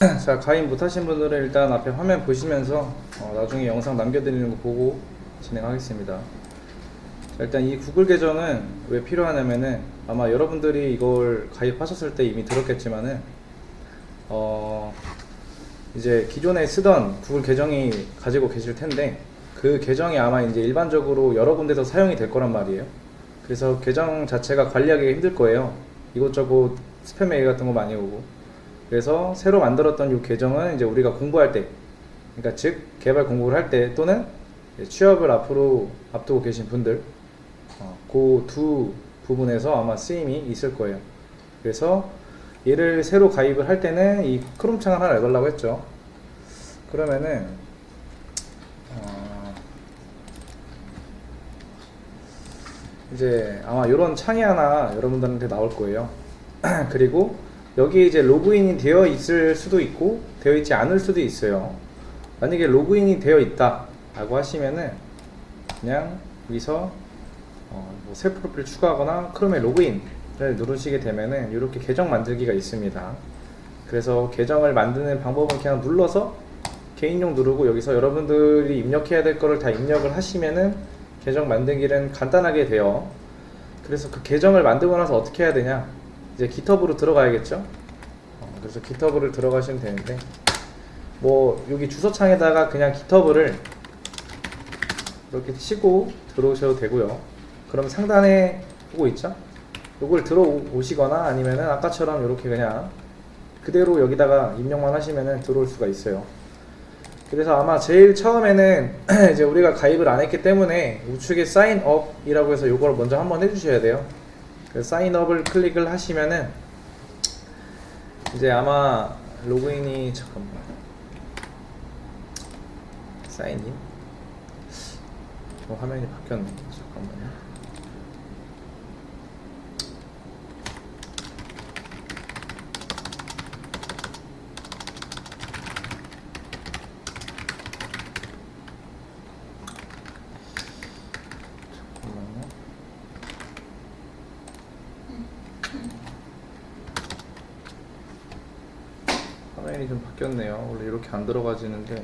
자, 가입 못하신 분들은 일단 앞에 화면 보시면서 나중에 영상 남겨드리는 거 보고 진행하겠습니다. 자, 일단 이 구글 계정은 왜 필요하냐면은 아마 여러분들이 이걸 가입하셨을 때 이미 들었겠지만은 이제 기존에 쓰던 구글 계정이 가지고 계실 텐데 그 계정이 아마 이제 일반적으로 여러 군데서 사용이 될 거란 말이에요. 그래서 계정 자체가 관리하기 힘들 거예요. 이것저것 스팸 메일 같은 거 많이 오고. 그래서 새로 만들었던 이 계정은 이제 우리가 공부할 때, 그러니까 즉 개발 공부를 할 때 또는 취업을 앞으로 앞두고 계신 분들, 그 두 부분에서 아마 쓰임이 있을 거예요. 그래서 얘를 새로 가입을 할 때는 이 크롬 창을 하나 열달라고 했죠. 그러면은 이제 아마 이런 창이 하나 여러분들한테 나올 거예요. 그리고 여기 이제 로그인이 되어 있을 수도 있고 되어 있지 않을 수도 있어요. 만약에 로그인이 되어 있다 라고 하시면은 그냥 여기서 뭐 새 프로필 추가하거나 크롬에 로그인을 누르시게 되면은 이렇게 계정 만들기가 있습니다. 그래서 계정을 만드는 방법은 그냥 눌러서 개인용 누르고 여기서 여러분들이 입력해야 될 거를 다 입력을 하시면은 계정 만들기는 간단하게 돼요. 그래서 그 계정을 만들고 나서 어떻게 해야 되냐, 이제 깃허브로 들어가야겠죠. 그래서 깃허브를 들어가시면 되는데 뭐 여기 주소창에다가 그냥 깃허브를 이렇게 치고 들어오셔도 되고요. 그럼 상단에 보고 있죠? 요걸 들어오시거나 아니면은 아까처럼 이렇게 그냥 그대로 여기다가 입력만 하시면은 들어올 수가 있어요. 그래서 아마 제일 처음에는 이제 우리가 가입을 안 했기 때문에 우측에 사인업이라고 해서 요걸 먼저 한번 해주셔야 돼요. 그래서 사인업을 클릭을 하시면은 이제 아마 로그인이 잠깐만 사인인 화면이 바뀌었네. 잠깐만요. 화면이 좀 바뀌었네요. 원래 이렇게 안 들어가지는데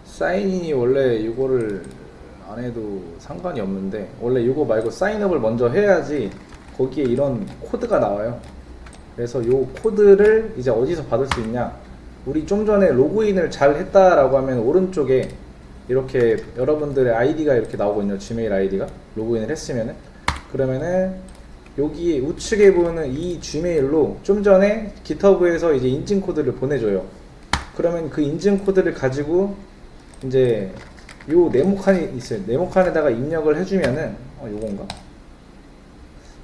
사인인이 원래 이거를 안 해도 상관이 없는데 원래 이거 말고 사인업을 먼저 해야지 거기에 이런 코드가 나와요. 그래서 이 코드를 이제 어디서 받을 수 있냐, 우리 좀 전에 로그인을 잘 했다라고 하면 오른쪽에 이렇게 여러분들의 아이디가 이렇게 나오거든요. 지메일 아이디가 로그인을 했으면은, 그러면은 여기 우측에 보이는 이 지메일로 좀 전에 깃허브에서 이제 인증 코드를 보내줘요. 그러면 그 인증 코드를 가지고 이제 요 네모칸이 있어요. 네모칸에다가 입력을 해주면은 요건가?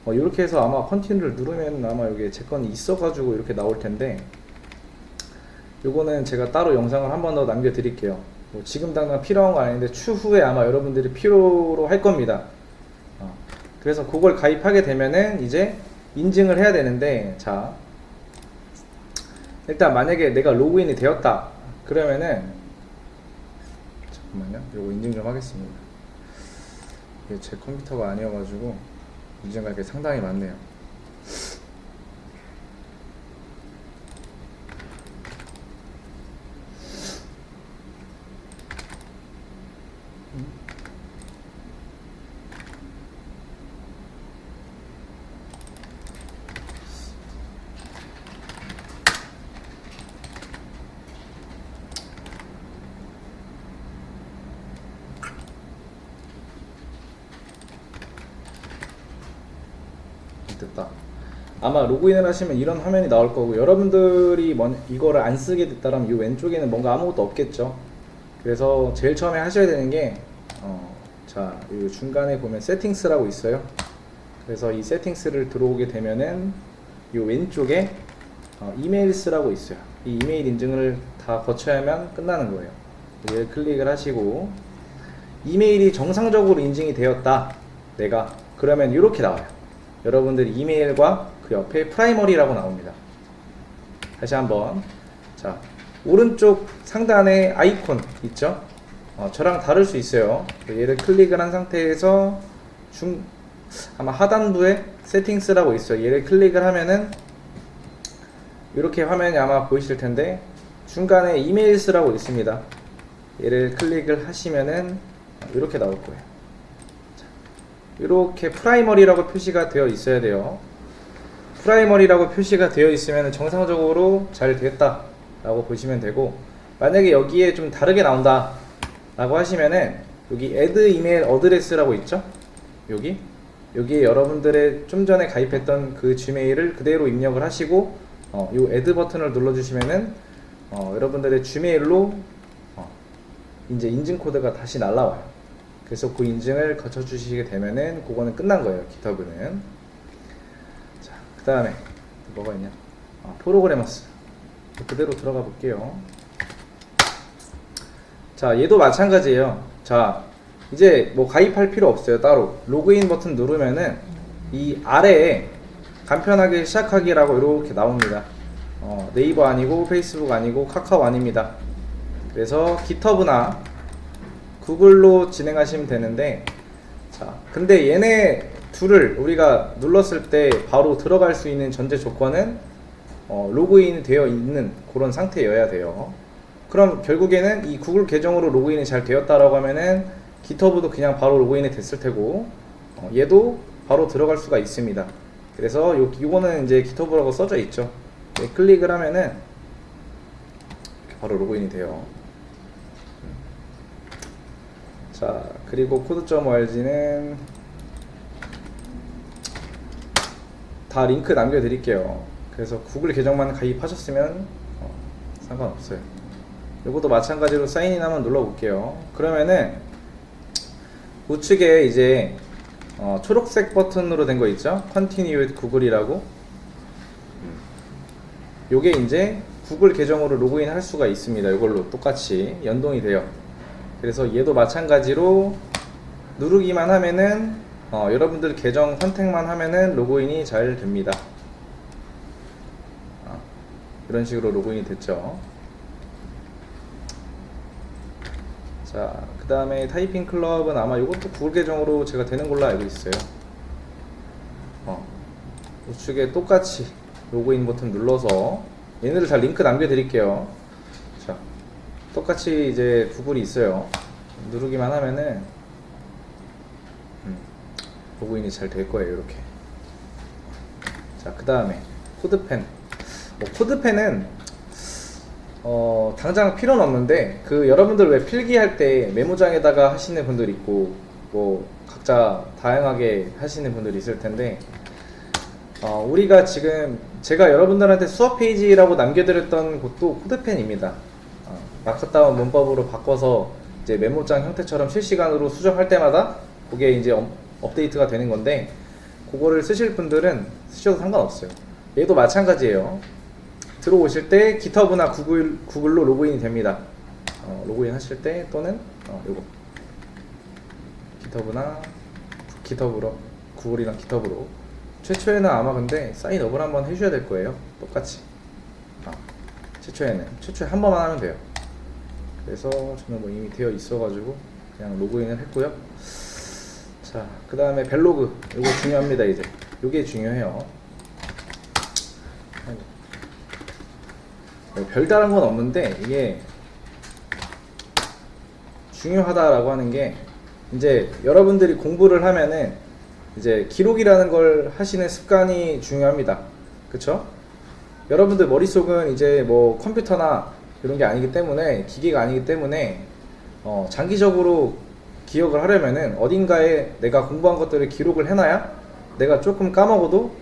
이렇게 해서 아마 컨티뉴를 누르면 아마 여기에 제 건이 있어가지고 이렇게 나올 텐데, 요거는 제가 따로 영상을 한 번 더 남겨드릴게요. 뭐 지금 당장 필요한 거 아닌데 추후에 아마 여러분들이 필요로 할 겁니다. 그래서 그걸 가입하게 되면은 이제 인증을 해야 되는데, 자 일단 만약에 내가 로그인이 되었다 그러면은 잠깐만요, 요거 인증 좀 하겠습니다. 이게 제 컴퓨터가 아니어가지고 인증할 게 상당히 많네요. 됐다. 아마 로그인을 하시면 이런 화면이 나올 거고, 여러분들이 이거를 안 쓰게 됐다면 이 왼쪽에는 뭔가 아무것도 없겠죠. 그래서 제일 처음에 하셔야 되는 게 자, 이 중간에 보면 세팅스라고 있어요. 그래서 이 세팅스를 들어오게 되면은 이 왼쪽에 이메일스라고 있어요. 이 이메일 인증을 다 거쳐야만 끝나는 거예요. 얘를 클릭을 하시고 이메일이 정상적으로 인증이 되었다 내가, 그러면 이렇게 나와요. 여러분들 이메일과 그 옆에 프라이머리라고 나옵니다. 다시 한번, 자 오른쪽 상단에 아이콘 있죠? 저랑 다를 수 있어요. 얘를 클릭을 한 상태에서 아마 하단부에 세팅스라고 있어요. 얘를 클릭을 하면은 이렇게 화면이 아마 보이실 텐데 중간에 이메일스라고 있습니다. 얘를 클릭을 하시면은 이렇게 나올 거예요. 이렇게 프라이머리라고 표시가 되어 있어야 돼요. 프라이머리라고 표시가 되어 있으면 정상적으로 잘 됐다 라고 보시면 되고, 만약에 여기에 좀 다르게 나온다 라고 하시면은 여기 add 이메일 어드레스라고 있죠. 여기에 여러분들의 좀 전에 가입했던 그 지메일을 그대로 입력을 하시고 이 add 버튼을 눌러주시면은 여러분들의 지메일로 이제 인증 코드가 다시 날라와요. 그래서 그 인증을 거쳐 주시게 되면은 그거는 끝난 거예요. GitHub는. 자, 그 다음에 뭐가 있냐? 프로그래머스 그대로 들어가 볼게요. 자, 얘도 마찬가지예요. 자, 이제 뭐 가입할 필요 없어요. 따로 로그인 버튼 누르면은 이 아래에 간편하게 시작하기라고 이렇게 나옵니다. 네이버 아니고 페이스북 아니고 카카오 아닙니다. 그래서 GitHub나 구글로 진행하시면 되는데, 자, 근데 얘네 둘을 우리가 눌렀을 때 바로 들어갈 수 있는 전제 조건은 로그인이 되어 있는 그런 상태여야 돼요. 그럼 결국에는 이 구글 계정으로 로그인이 잘 되었다라고 하면은 GitHub도 그냥 바로 로그인이 됐을 테고 얘도 바로 들어갈 수가 있습니다. 그래서 요거는 이제 GitHub라고 써져 있죠. 네, 클릭을 하면은 이렇게 바로 로그인이 돼요. 자, 그리고 code.org는 다 링크 남겨드릴게요. 그래서 구글 계정만 가입하셨으면 상관없어요. 요것도 마찬가지로 사인인 한번 눌러볼게요. 그러면은 우측에 이제 초록색 버튼으로 된 거 있죠? Continue with Google이라고. 요게 이제 구글 계정으로 로그인 할 수가 있습니다. 이걸로 똑같이 연동이 돼요. 그래서 얘도 마찬가지로 누르기만 하면은 여러분들 계정 선택만 하면은 로그인이 잘 됩니다. 이런 식으로 로그인이 됐죠. 자, 그 다음에 타이핑 클럽은 아마 이것도 구글 계정으로 제가 되는 걸로 알고 있어요. 우측에 똑같이 로그인 버튼 눌러서 얘네들 다 링크 남겨드릴게요. 자, 똑같이 이제 구글이 있어요. 누르기만 하면은 로그인이 잘 될 거예요. 이렇게. 자, 그 다음에 코드펜. 코드펜은 당장 필요는 없는데 그 여러분들 왜 필기할 때 메모장에다가 하시는 분들 있고 뭐 각자 다양하게 하시는 분들이 있을 텐데 우리가 지금 제가 여러분들한테 수업 페이지라고 남겨드렸던 곳도 코드펜입니다. 마크다운 문법으로 바꿔서 이제 메모장 형태처럼 실시간으로 수정할 때마다 그게 이제 업데이트가 되는 건데, 그거를 쓰실 분들은 쓰셔도 상관없어요. 얘도 마찬가지예요. 들어오실 때 GitHub나 구글로 로그인이 됩니다. 로그인 하실 때 또는 요거 GitHub로 구글이나 GitHub로 최초에는 아마 근데 사인업을 한번 해주셔야 될 거예요. 똑같이. 최초에 한 번만 하면 돼요. 그래서 저는 뭐 이미 되어 있어가지고 그냥 로그인을 했고요. 자, 그 다음에 벨로그. 이거 중요합니다. 이제 이게 중요해요. 별다른 건 없는데 이게 중요하다라고 하는 게, 이제 여러분들이 공부를 하면은 이제 기록이라는 걸 하시는 습관이 중요합니다. 그쵸? 여러분들 머릿속은 이제 뭐 컴퓨터나 이런 게 아니기 때문에, 기계가 아니기 때문에 장기적으로 기억을 하려면은 어딘가에 내가 공부한 것들을 기록을 해놔야 내가 조금 까먹어도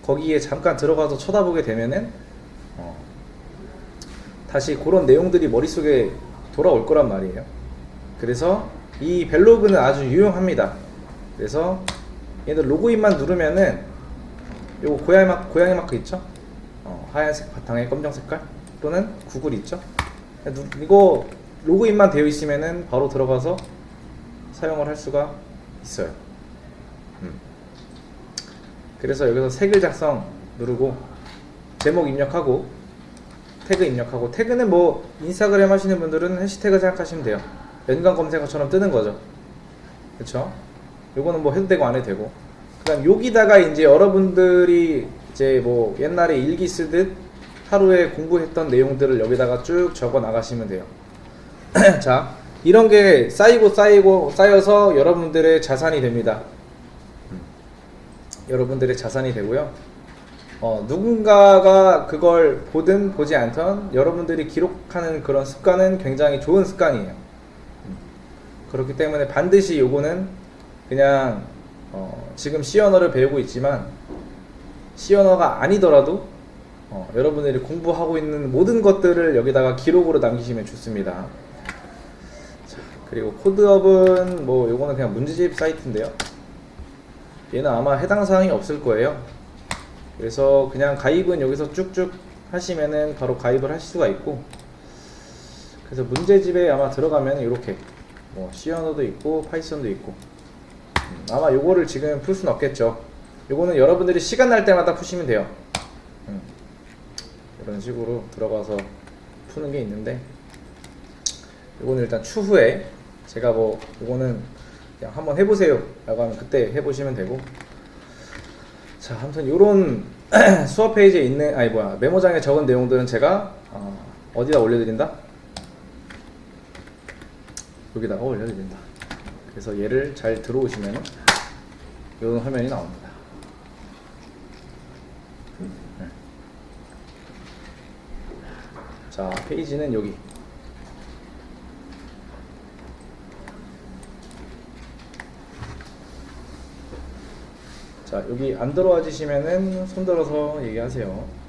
거기에 잠깐 들어가서 쳐다보게 되면은 다시 그런 내용들이 머릿속에 돌아올 거란 말이에요. 그래서 이 벨로그는 아주 유용합니다. 그래서 얘들 로그인만 누르면은 요거 고양이 마크 있죠? 하얀색 바탕에 검정 색깔 또는 구글 있죠? 이거 로그인만 되어 있으면은 바로 들어가서 사용을 할 수가 있어요. 그래서 여기서 색을 작성 누르고 제목 입력하고 태그 입력하고, 태그는 뭐 인스타그램 하시는 분들은 해시태그 생각하시면 돼요. 연관 검색어처럼 뜨는 거죠. 그쵸? 요거는 뭐 해도 되고 안 해도 되고. 그다음 여기다가 이제 여러분들이 이제 뭐 옛날에 일기 쓰듯 하루에 공부했던 내용들을 여기다가 쭉 적어 나가시면 돼요. 자, 이런 게 쌓여서 여러분들의 자산이 됩니다. 여러분들의 자산이 되고요. 누군가가 그걸 보든 보지 않던 여러분들이 기록하는 그런 습관은 굉장히 좋은 습관이에요. 그렇기 때문에 반드시 요거는 그냥 지금 C 언어를 배우고 있지만 C 언어가 아니더라도 여러분들이 공부하고 있는 모든 것들을 여기다가 기록으로 남기시면 좋습니다. 자, 그리고 코드업은 뭐 요거는 그냥 문제집 사이트인데요. 얘는 아마 해당 사항이 없을 거예요. 그래서 그냥 가입은 여기서 쭉쭉 하시면은 바로 가입을 하실 수가 있고, 그래서 문제집에 아마 들어가면 이렇게 뭐 C 언어도 있고 파이썬도 있고, 아마 요거를 지금 풀 수는 없겠죠. 요거는 여러분들이 시간 날 때마다 푸시면 돼요. 이런 식으로 들어가서 푸는 게 있는데, 요거는 일단 추후에 제가 뭐 요거는 그냥 한번 해보세요 라고 하면 그때 해보시면 되고, 자, 아무튼 요런 수업 페이지에 있는 메모장에 적은 내용들은 제가 어디다 올려드린다? 여기다가 올려드린다. 그래서 얘를 잘 들어오시면 이런 화면이 나옵니다. 자, 페이지는 여기. 자, 여기 안 들어와지시면은 손 들어서 얘기하세요.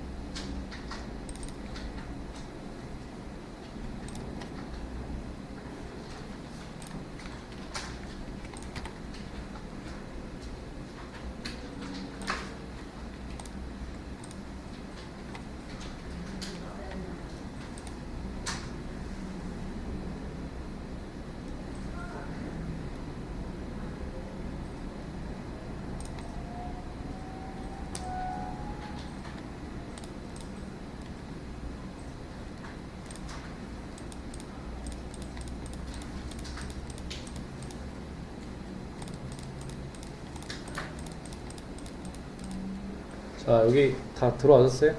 자, 여기 다 들어와졌어요?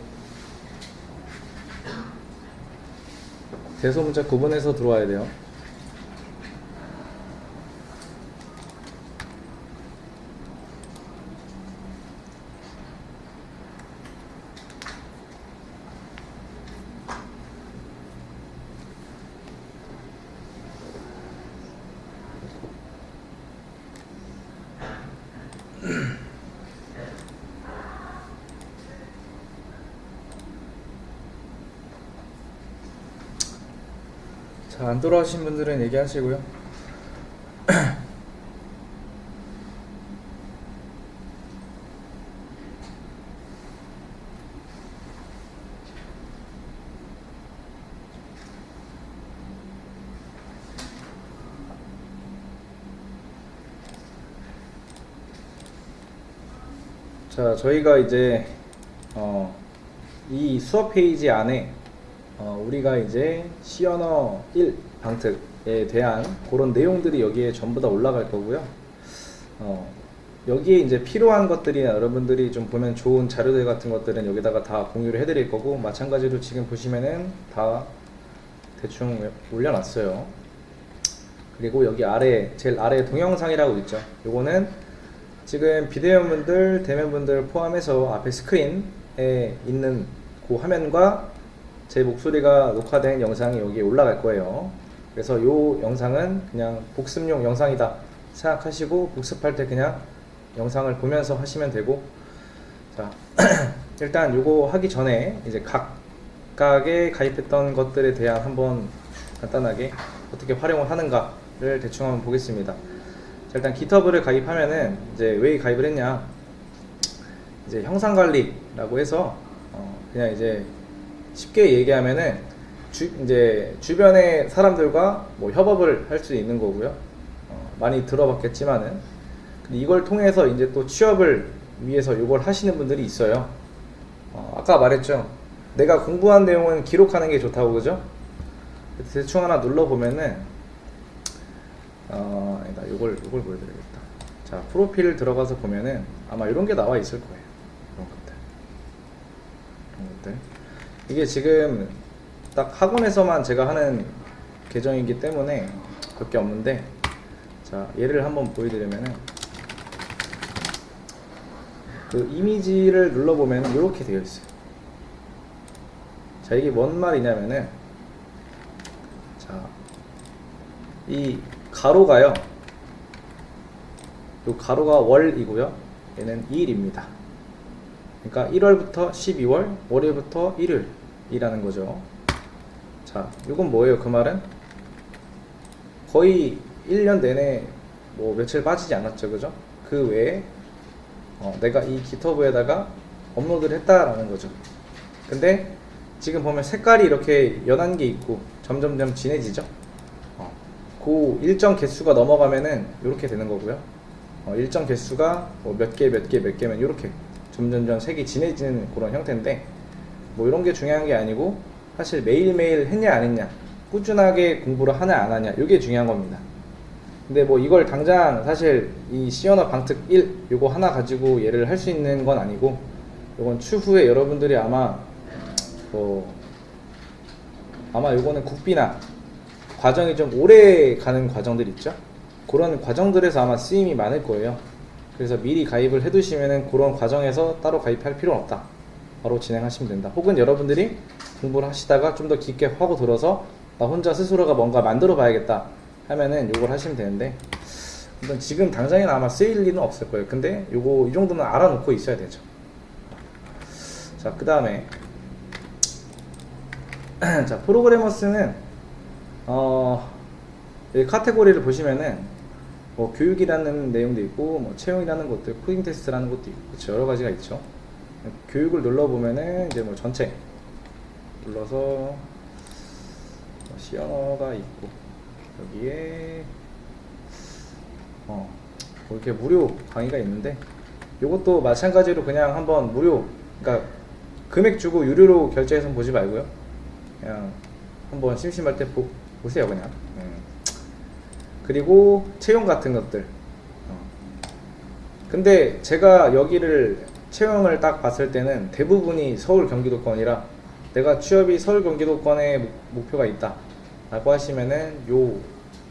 대소문자 구분해서 들어와야 돼요. 자, 안 돌아오신 분들은 얘기하시고요. 자, 저희가 이제 이 수업 페이지 안에 우리가 이제 C 언어 1 방특에 대한 그런 내용들이 여기에 전부 다 올라갈 거고요. 여기에 이제 필요한 것들이나 여러분들이 좀 보면 좋은 자료들 같은 것들은 여기다가 다 공유를 해드릴 거고, 마찬가지로 지금 보시면은 다 대충 올려놨어요. 그리고 여기 아래 제일 아래 동영상이라고 있죠. 요거는 지금 비대면분들, 대면분들 포함해서 앞에 스크린에 있는 그 화면과 제 목소리가 녹화된 영상이 여기에 올라갈 거예요. 그래서 이 영상은 그냥 복습용 영상이다 생각하시고 복습할 때 그냥 영상을 보면서 하시면 되고, 자, 일단 요거 하기 전에 이제 각각의 가입했던 것들에 대한 한번 간단하게 어떻게 활용을 하는가를 대충 한번 보겠습니다. 자, 일단 GitHub를 가입하면은 이제 왜 가입을 했냐, 이제 형상 관리라고 해서 그냥 이제 쉽게 얘기하면은 이제 주변의 사람들과 뭐 협업을 할 수 있는 거고요. 많이 들어봤겠지만은 근데 이걸 통해서 이제 또 취업을 위해서 이걸 하시는 분들이 있어요. 아까 말했죠. 내가 공부한 내용은 기록하는 게 좋다고, 그죠? 대충 하나 눌러 보면은 아니다, 요걸 보여드리겠다. 자, 자, 프로필 들어가서 보면은 아마 이런 게 나와 있을 거예요. 이런 것들. 이게 지금 딱 학원에서만 제가 하는 계정이기 때문에 몇 개 없는데, 자, 얘를 한번 보여드리면은 그 이미지를 눌러보면 이렇게 되어 있어요. 자, 이게 뭔 말이냐면은, 자, 이 가로가요, 요 가로가 월이고요, 얘는 2일입니다. 그러니까 1월부터 12월, 월요일부터 일요일이라는 거죠. 자, 이건 뭐예요? 그 말은 거의 1년 내내 뭐 며칠 빠지지 않았죠, 그죠? 그 외에 내가 이 기터브에다가 업로드를 했다라는 거죠. 근데 지금 보면 색깔이 이렇게 연한 게 있고 점점점 진해지죠. 그 일정 개수가 넘어가면은 이렇게 되는 거고요. 일정 개수가 뭐 몇 개면 이렇게 점점점 색이 진해지는 그런 형태인데, 뭐 이런 게 중요한 게 아니고 사실 매일매일 했냐 안 했냐, 꾸준하게 공부를 하냐 안 하냐, 이게 중요한 겁니다. 근데 뭐 이걸 당장 사실 이 시언어 방특 1 요거 하나 가지고 얘를 할 수 있는 건 아니고, 요건 추후에 여러분들이 아마 요거는 국비나 과정이 좀 오래 가는 과정들 있죠. 그런 과정들에서 아마 쓰임이 많을 거예요. 그래서 미리 가입을 해두시면은 그런 과정에서 따로 가입할 필요는 없다, 바로 진행하시면 된다. 혹은 여러분들이 공부를 하시다가 좀 더 깊게 하고 들어서 나 혼자 스스로가 뭔가 만들어 봐야겠다 하면은 요걸 하시면 되는데, 일단 지금 당장에는 아마 쓰일 일은 없을 거예요. 근데 요거 이 정도는 알아놓고 있어야 되죠. 자, 그 다음에 자, 프로그래머스는 여기 카테고리를 보시면은 뭐 교육이라는 내용도 있고, 뭐 채용이라는 것도, 코딩 테스트라는 것도 있고, 그쵸, 여러 가지가 있죠. 교육을 눌러보면은 이제 뭐 전체 눌러서 시언어가 있고, 여기에 뭐 이렇게 무료 강의가 있는데, 요것도 마찬가지로 그냥 한번 무료, 그러니까 금액 주고 유료로 결제해서 보지 말고요, 그냥 한번 심심할 때 보세요 그냥. 그리고 채용 같은 것들. 근데 제가 여기를 채용을 딱 봤을 때는 대부분이 서울 경기도권이라, 내가 취업이 서울 경기도권에 목표가 있다 라고 하시면은 요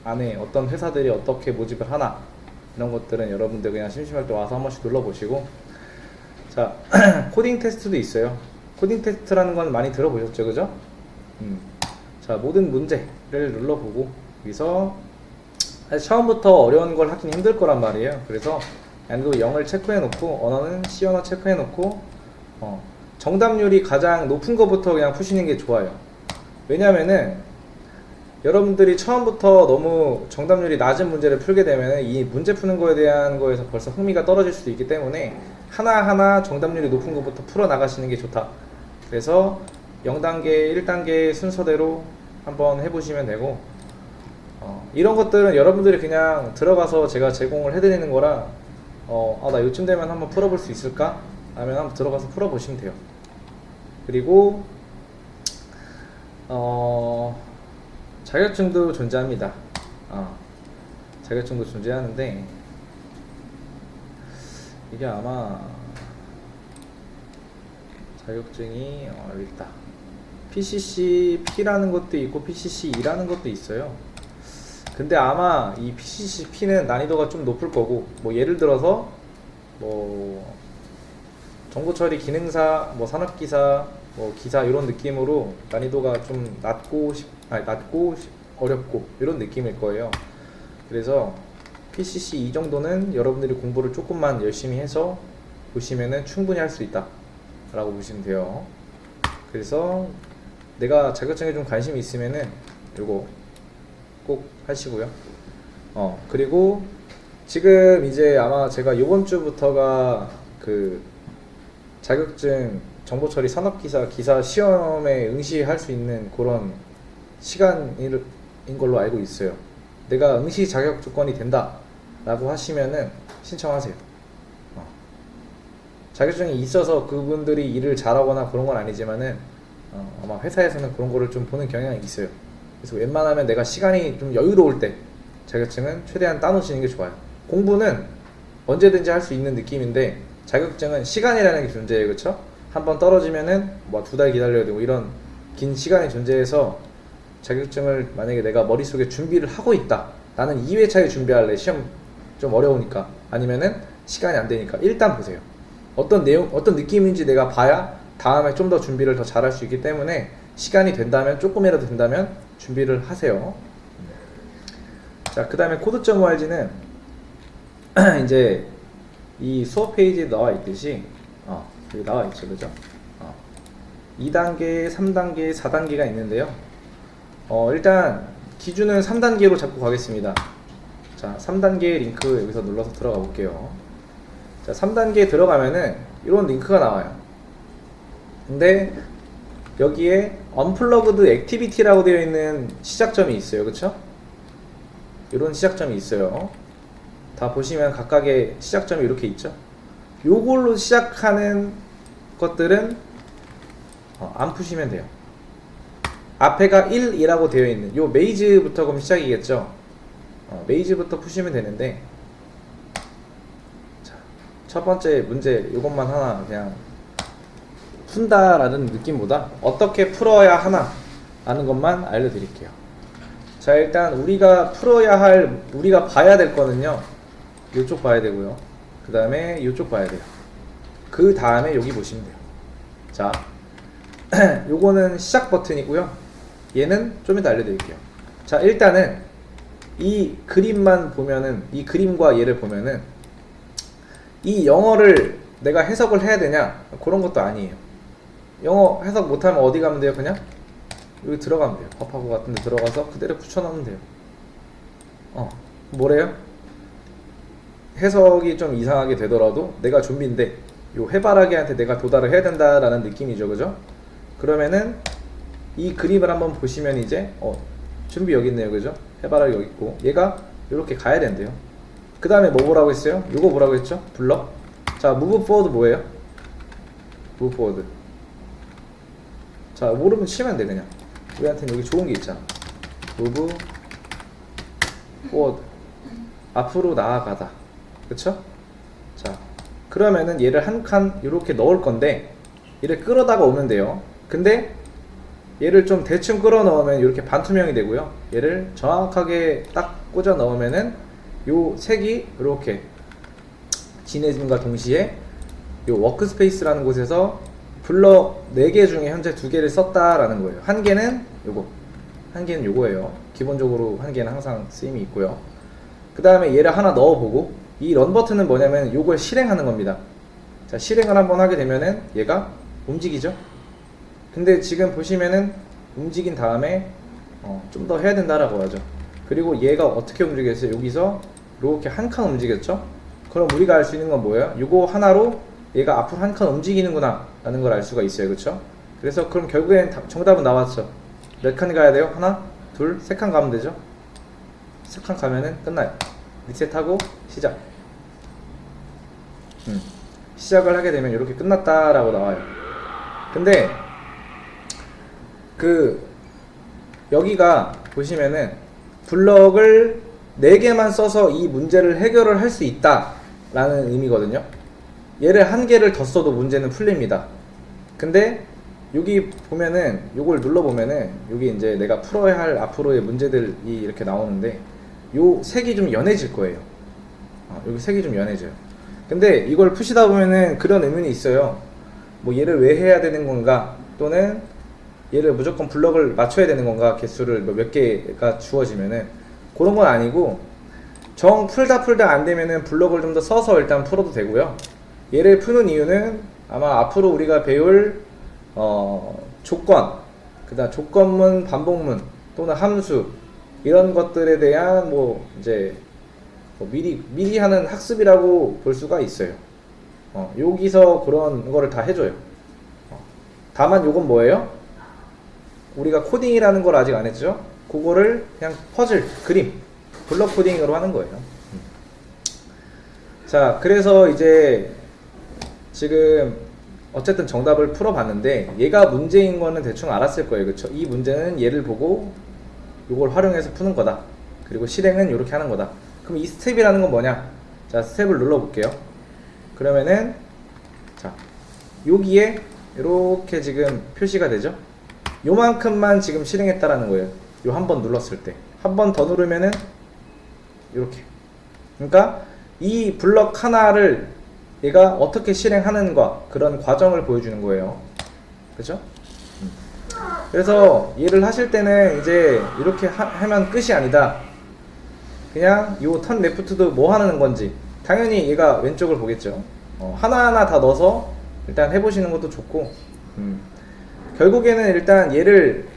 안에 어떤 회사들이 어떻게 모집을 하나, 이런 것들은 여러분들 그냥 심심할 때 와서 한 번씩 눌러보시고. 자, 코딩 테스트도 있어요. 코딩 테스트라는 건 많이 들어보셨죠, 그죠? 자, 모든 문제를 눌러보고, 여기서 사실 처음부터 어려운 걸 하긴 힘들 거란 말이에요. 그래서 난이도 0을 체크해 놓고, 언어는 C 언어 체크해 놓고, 정답률이 가장 높은 것부터 그냥 푸시는 게 좋아요. 왜냐면은 여러분들이 처음부터 너무 정답률이 낮은 문제를 풀게 되면 이 문제 푸는 거에 대한 거에서 벌써 흥미가 떨어질 수도 있기 때문에 하나하나 정답률이 높은 것부터 풀어 나가시는 게 좋다. 그래서 0단계, 1단계 순서대로 한번 해보시면 되고, 이런 것들은 여러분들이 그냥 들어가서 제가 제공을 해드리는 거라, 나 요쯤 되면 한번 풀어볼 수 있을까? 하면 한번 들어가서 풀어보시면 돼요. 그리고 자격증도 존재합니다. 자격증도 존재하는데, 이게 아마 자격증이 여기 있다. PCCP라는 것도 있고 PCCE라는 것도 있어요. 근데 아마 이 PCCP는 난이도가 좀 높을 거고, 뭐 예를 들어서 뭐 정보처리 기능사, 뭐 산업기사, 뭐 기사, 이런 느낌으로 난이도가 좀 낮고 어렵고 이런 느낌일 거예요. 그래서 PCC2 정도는 여러분들이 공부를 조금만 열심히 해서 보시면은 충분히 할 수 있다 라고 보시면 돼요. 그래서 내가 자격증에 좀 관심이 있으면은 요거 꼭 하시고요. 그리고 지금 이제 아마 제가 요번 주부터가 그 자격증 정보처리 산업기사 기사 시험에 응시할 수 있는 그런 시간인 걸로 알고 있어요. 내가 응시 자격 조건이 된다 라고 하시면은 신청하세요. 자격증이 있어서 그분들이 일을 잘하거나 그런 건 아니지만은 아마 회사에서는 그런 거를 좀 보는 경향이 있어요. 그래서 웬만하면 내가 시간이 좀 여유로울 때 자격증은 최대한 따놓으시는 게 좋아요. 공부는 언제든지 할 수 있는 느낌인데, 자격증은 시간이라는 게 존재해요. 그쵸? 한번 떨어지면은 뭐 2달 기다려야 되고 이런 긴 시간이 존재해서, 자격증을 만약에 내가 머릿속에 준비를 하고 있다, 나는 2회차에 준비할래, 시험 좀 어려우니까, 아니면은 시간이 안 되니까, 일단 보세요. 어떤 내용, 어떤 느낌인지 내가 봐야 다음에 좀 더 준비를 더 잘할 수 있기 때문에, 시간이 된다면, 조금이라도 된다면 준비를 하세요. 자, 그 다음에 코드.org는 이제 이 수업 페이지에 나와 있듯이, 여기 나와 있죠, 그죠? 2단계, 3단계, 4단계가 있는데요. 일단 기준은 3단계로 잡고 가겠습니다. 자, 3단계 링크 여기서 눌러서 들어가 볼게요. 자, 3단계에 들어가면은 이런 링크가 나와요. 근데 여기에 Unplugged Activity라고 되어 있는 시작점이 있어요. 그쵸? 이런 시작점이 있어요. 다 보시면 각각의 시작점이 이렇게 있죠. 요걸로 시작하는 것들은 안 푸시면 돼요. 앞에가 1이라고 되어 있는 요 메이즈부터 그럼 시작이겠죠. 메이즈부터 푸시면 되는데, 자, 첫 번째 문제 요것만 하나 그냥 푼다라는 느낌보다 어떻게 풀어야 하나 라는 것만 알려드릴게요. 자, 일단 우리가 풀어야 할, 우리가 봐야 될 거는요, 요쪽 봐야 되고요, 그 다음에 요쪽 봐야 돼요. 그 다음에 여기 보시면 돼요. 자, 요거는 시작 버튼이고요, 얘는 좀 이따 알려드릴게요. 자, 일단은 이 그림만 보면은, 이 그림과 얘를 보면은 이 영어를 내가 해석을 해야 되냐, 그런 것도 아니에요. 영어 해석 못하면 어디 가면 돼요? 그냥 여기 들어가면 돼요. 법하고 같은 데 들어가서 그대로 붙여넣으면 돼요. 뭐래요? 해석이 좀 이상하게 되더라도 내가 좀비인데 요 해바라기한테 내가 도달을 해야 된다라는 느낌이죠. 그죠? 그러면은 이 그림을 한번 보시면 이제 좀비 여기 있네요. 그죠? 해바라기 여기 있고, 얘가 이렇게 가야 된대요. 그 다음에 뭐 보라고 했어요? 요거 뭐라고 했죠? 블럭. 자, move forward 뭐예요? move forward. 자, 모르면 치면 돼. 그냥 우리한테는 여기 좋은 게 있잖아. move forward, 앞으로 나아가다. 그쵸? 자, 그러면은 얘를 한 칸 이렇게 넣을 건데, 얘를 끌어다가 오면 돼요. 근데 얘를 좀 대충 끌어 넣으면 이렇게 반투명이 되고요, 얘를 정확하게 딱 꽂아 넣으면은 요 색이 이렇게 진해짐과 동시에 요 워크스페이스라는 곳에서 블럭 4개 중에 현재 2개를 썼다라는 거예요. 한 개는 요거, 한 개는 요거예요. 기본적으로 한 개는 항상 쓰임이 있고요. 그 다음에 얘를 하나 넣어보고, 이 런 버튼은 뭐냐면 요걸 실행하는 겁니다. 자, 실행을 한번 하게 되면은 얘가 움직이죠. 근데 지금 보시면은 움직인 다음에 좀 더 해야 된다라고 하죠. 그리고 얘가 어떻게 움직였어요? 여기서 이렇게 한 칸 움직였죠. 그럼 우리가 알 수 있는 건 뭐예요? 요거 하나로 얘가 앞으로 한 칸 움직이는구나 라는 걸 알 수가 있어요. 그쵸? 그래서 그럼 결국엔 정답은 나왔죠. 몇 칸 가야 돼요? 하나, 둘, 3칸 가면 되죠. 3칸 가면은 끝나요. 리셋하고 시작. 시작을 하게 되면 이렇게 끝났다라고 나와요. 근데 여기가 보시면은 블럭을 4개만 써서 이 문제를 해결을 할 수 있다 라는 의미거든요. 얘를 1개를 더 써도 문제는 풀립니다. 근데 여기 보면은, 요걸 눌러보면은 여기 이제 내가 풀어야 할 앞으로의 문제들이 이렇게 나오는데, 요 색이 좀 연해질 거예요. 여기 색이 좀 연해져요. 근데 이걸 푸시다 보면은 그런 의문이 있어요. 뭐 얘를 왜 해야 되는 건가, 또는 얘를 무조건 블럭을 맞춰야 되는 건가, 개수를 몇 개가 주어지면은. 그런 건 아니고, 정 풀다 안 되면은 블럭을 좀 더 써서 일단 풀어도 되고요. 얘를 푸는 이유는 아마 앞으로 우리가 배울 조건, 그다음 조건문, 반복문 또는 함수, 이런 것들에 대한 이제 미리 하는 학습이라고 볼 수가 있어요. 여기서 그런 거를 다 해줘요. 다만 요건 뭐예요? 우리가 코딩이라는 걸 아직 안 했죠? 그거를 그냥 퍼즐, 그림, 블럭 코딩으로 하는 거예요. 자, 그래서 이제 지금 어쨌든 정답을 풀어봤는데, 얘가 문제인 거는 대충 알았을 거예요. 그쵸? 이 문제는 얘를 보고 요걸 활용해서 푸는 거다. 그리고 실행은 이렇게 하는 거다. 그럼 이 스텝이라는 건 뭐냐? 자, 스텝을 눌러볼게요. 그러면은 자, 여기에 이렇게 지금 표시가 되죠. 요만큼만 지금 실행했다라는 거예요. 요 한 번 눌렀을 때 한 번 더 누르면은 이렇게. 그러니까 이 블럭 하나를 얘가 어떻게 실행하는가 그런 과정을 보여주는 거예요. 그죠? 그래서 얘를 하실 때는 이제 이렇게 하면 끝이 아니다. 그냥 요 턴 레프트도 뭐 하는 건지 당연히 얘가 왼쪽을 보겠죠. 하나하나 다 넣어서 일단 해보시는 것도 좋고, 결국에는 일단 얘를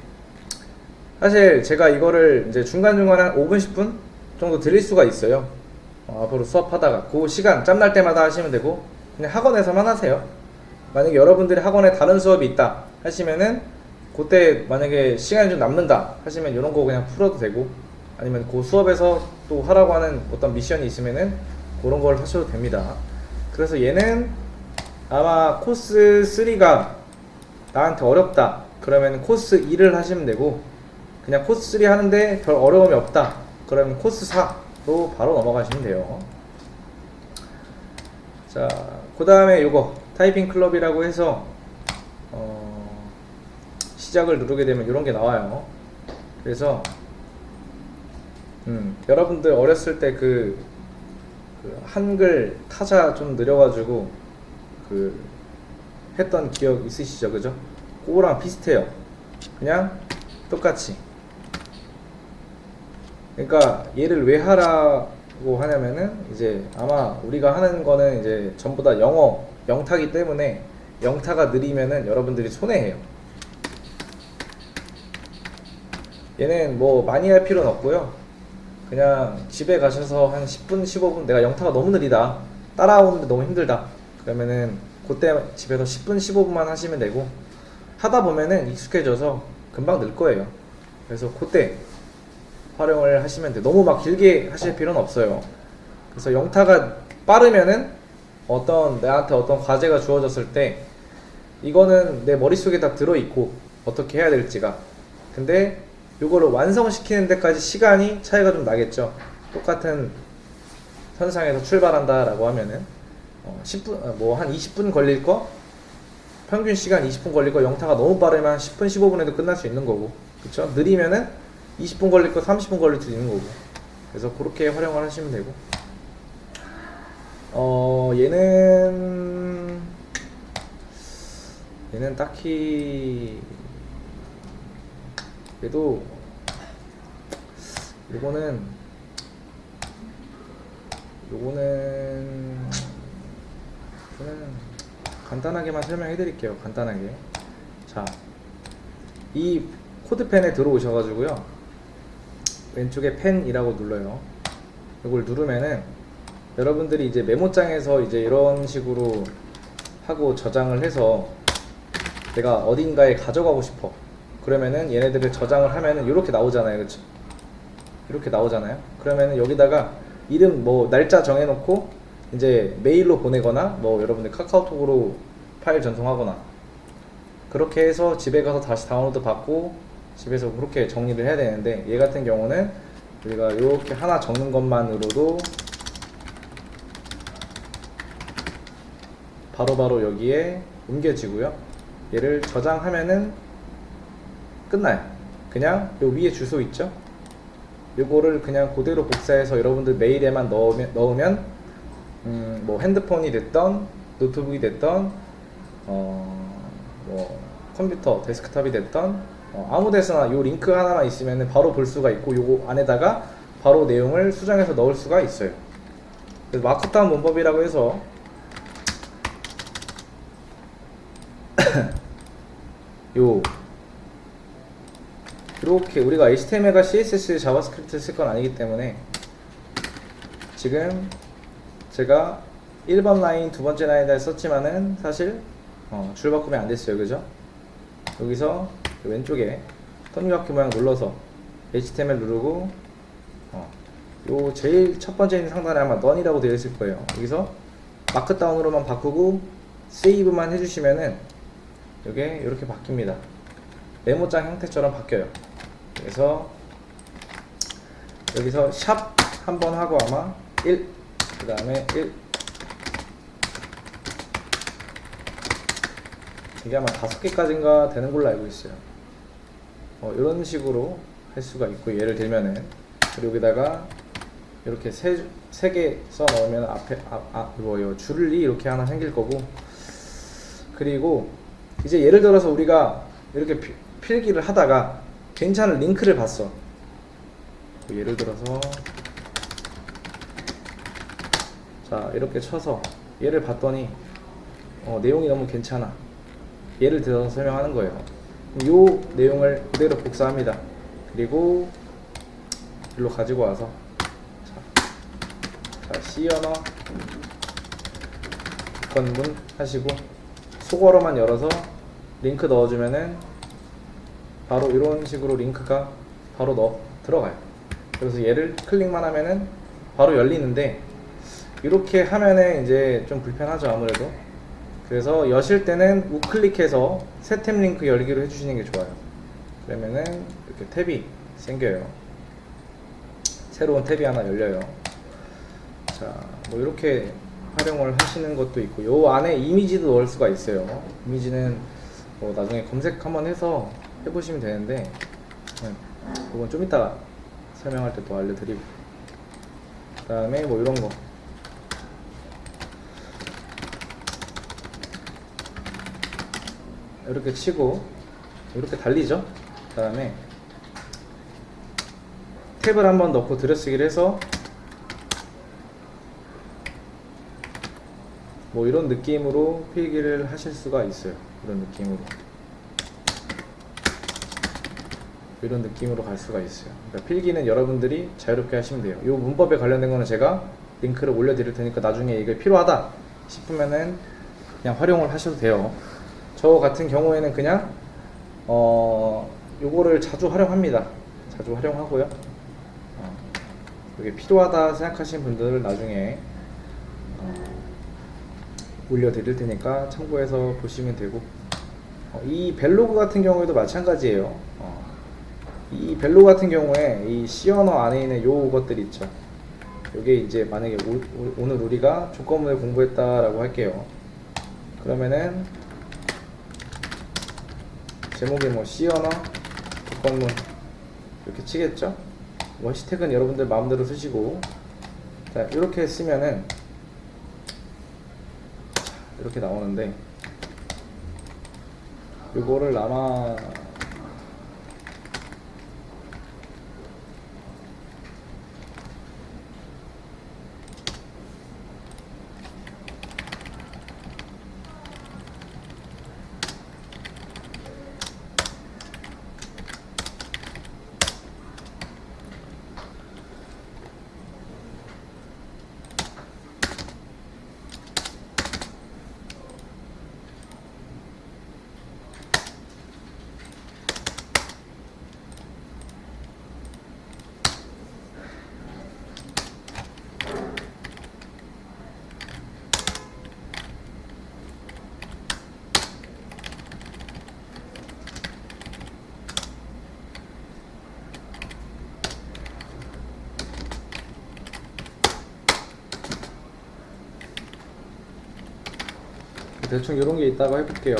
사실 제가 이거를 이제 중간중간에 한 5분 10분 정도 드릴 수가 있어요. 앞으로 수업하다가 그 시간 짬날 때마다 하시면 되고, 그냥 학원에서만 하세요. 만약에 여러분들이 학원에 다른 수업이 있다 하시면은 그때 만약에 시간이 좀 남는다 하시면 이런 거 그냥 풀어도 되고, 아니면 그 수업에서 또 하라고 하는 어떤 미션이 있으면은 그런 걸 하셔도 됩니다. 그래서 얘는 아마 코스 3가 나한테 어렵다 그러면 코스 2를 하시면 되고, 그냥 코스 3 하는데 별 어려움이 없다 그러면 코스 4로 바로 넘어가시면 돼요. 자, 그 다음에 요거 타이핑 클럽이라고 해서 시작을 누르게 되면 이런 게 나와요. 그래서 여러분들 어렸을 때 그 한글 타자 좀 느려가지고 했던 기억 있으시죠? 그죠? 그거랑 비슷해요. 그냥 똑같이. 그러니까 얘를 왜 하라고 하냐면은 이제 아마 우리가 하는 거는 이제 전부 다 영어 영타기 때문에 영타가 느리면은 여러분들이 손해해요. 얘는 뭐 많이 할 필요는 없고요. 그냥 집에 가셔서 한 10분 15분 내가 영타가 너무 느리다, 따라오는데 너무 힘들다 그러면은 그때 집에서 10분 15분만 하시면 되고, 하다 보면은 익숙해져서 금방 늘 거예요. 그래서 그때 활용을 하시면 돼요. 너무 막 길게 하실 필요는 없어요. 그래서 영타가 빠르면은 나한테 어떤 과제가 주어졌을 때 이거는 내 머릿속에 다 들어있고 어떻게 해야 될지가, 근데 요거를 완성시키는 데까지 시간이 차이가 좀 나겠죠. 똑같은 선상에서 출발한다 라고 하면은 10분 뭐 한 20분 걸릴 거, 평균 시간 20분 걸릴 거 영타가 너무 빠르면 10분 15분에도 끝날 수 있는 거고, 그쵸? 느리면은 20분 걸릴 거 30분 걸릴 수도 있는 거고. 그래서 그렇게 활용을 하시면 되고, 얘는 딱히 그래도 요거는 저는 간단하게만 설명해 드릴게요. 간단하게. 자, 이 코드펜에 들어오셔가지고요, 왼쪽에 펜이라고 눌러요. 이걸 누르면은 여러분들이 이제 메모장에서 이제 이런 식으로 하고 저장을 해서 내가 어딘가에 가져가고 싶어 그러면은 얘네들을 저장을 하면은 이렇게 나오잖아요. 그쵸? 이렇게 나오잖아요. 그러면은 여기다가 이름 뭐 날짜 정해놓고 이제 메일로 보내거나 뭐 여러분들 카카오톡으로 파일 전송하거나 그렇게 해서 집에 가서 다시 다운로드 받고 집에서 그렇게 정리를 해야 되는데, 얘 같은 경우는 우리가 이렇게 하나 적는 것만으로도 바로바로 여기에 옮겨지고요. 얘를 저장하면은 끝나요. 그냥 요 위에 주소 있죠? 요거를 그냥 그대로 복사해서 여러분들 메일에만 넣으면 뭐 핸드폰이 됐던 노트북이 됐던 뭐 컴퓨터 데스크탑이 됐던 아무 데서나 요 링크 하나만 있으면 바로 볼 수가 있고, 요거 안에다가 바로 내용을 수정해서 넣을 수가 있어요. 그래서 마크다운 문법이라고 해서 이렇게 우리가 HTML과 CSS, 자바스크립트 쓸 건 아니기 때문에 지금 제가 1번 라인, 두 번째 라인에 썼지만은 사실 줄바꿈이 안 됐어요. 그죠? 여기서 왼쪽에 톱니바퀴 모양 눌러서 HTML 누르고 요 제일 첫 번째 있는 상단에 아마 none이라고 되어 있을 거예요. 여기서 마크다운으로만 바꾸고 세이브만 해주시면은 이게 이렇게 바뀝니다. 메모장 형태처럼 바뀌어요. 그래서 여기서 샵 한번 하고 아마 1 그 다음에 1. 이게 아마 5개까지인가 되는 걸로 알고 있어요. 이런 식으로 할 수가 있고, 예를 들면은 그리고 여기다가 이렇게 세 개 써 넣으면 앞에 뭐요 줄이 이렇게 하나 생길 거고, 그리고 이제 예를 들어서 우리가 이렇게 필기를 하다가 괜찮은 링크를 봤어. 예를 들어서 자 이렇게 쳐서 얘를 봤더니 내용이 너무 괜찮아. 예를 들어서 설명하는 거예요. 이 내용을 그대로 복사합니다. 그리고 일로 가지고 와서 자 C 언어 건문 하시고 속어로만 열어서 링크 넣어주면은 바로 이런 식으로 링크가 바로 들어가요. 그래서 얘를 클릭만 하면은 바로 열리는데, 이렇게 하면은 이제 좀 불편하죠 아무래도. 그래서 여실 때는 우클릭해서 새 탭 링크 열기로 해주시는 게 좋아요. 그러면은 이렇게 탭이 생겨요. 새로운 탭이 하나 열려요. 자, 뭐 이렇게 활용을 하시는 것도 있고, 요 안에 이미지도 넣을 수가 있어요. 이미지는 뭐 나중에 검색 한번 해서 해보시면 되는데, 그건 좀 이따가 설명할 때 또 알려드리고, 그 다음에 뭐 이런 거 이렇게 치고 이렇게 달리죠. 그 다음에 탭을 한번 넣고 들여쓰기를 해서 뭐 이런 느낌으로 필기를 하실 수가 있어요. 이런 느낌으로 갈 수가 있어요. 그러니까 필기는 여러분들이 자유롭게 하시면 돼요. 이 문법에 관련된 거는 제가 링크를 올려 드릴 테니까 나중에 이게 필요하다 싶으면은 그냥 활용을 하셔도 돼요. 저 같은 경우에는 그냥 요거를 자주 활용합니다. 자주 활용하고요. 이게 필요하다 생각하시는 분들은 나중에 올려 드릴 테니까 참고해서 보시면 되고, 이 벨로그 같은 경우에도 마찬가지예요. 이 벨로그 같은 경우에 이 C 언어 안에 있는 요것들 있죠. 요게 이제 만약에 오늘 우리가 조건문을 공부했다라고 할게요. 그러면은 제목이 뭐 C 언어 조건문 이렇게 치겠죠. 뭐 해시태그는 여러분들 마음대로 쓰시고, 자 이렇게 쓰면은 이렇게 나오는데, 요거를 아마 대충 이런 게 있다고 해볼게요.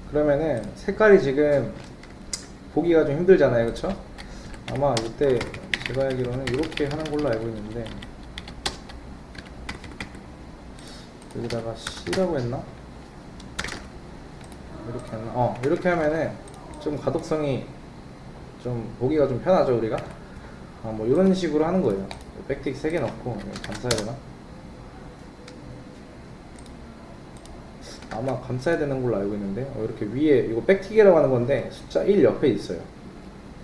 그러면은 색깔이 지금 보기가 좀 힘들잖아요, 그쵸? 아마 이때 제가 알기로는 이렇게 하는 걸로 알고 있는데, 여기다가 C라고 했나? 이렇게 했나? 이렇게 하면은 좀 가독성이 좀 보기가 좀 편하죠, 우리가? 뭐 이런 식으로 하는 거예요. 백틱 3개 넣고 감싸야 되나? 아마 감싸야 되는 걸로 알고 있는데, 이렇게 위에 이거 백틱이라고 하는 건데 숫자 1 옆에 있어요.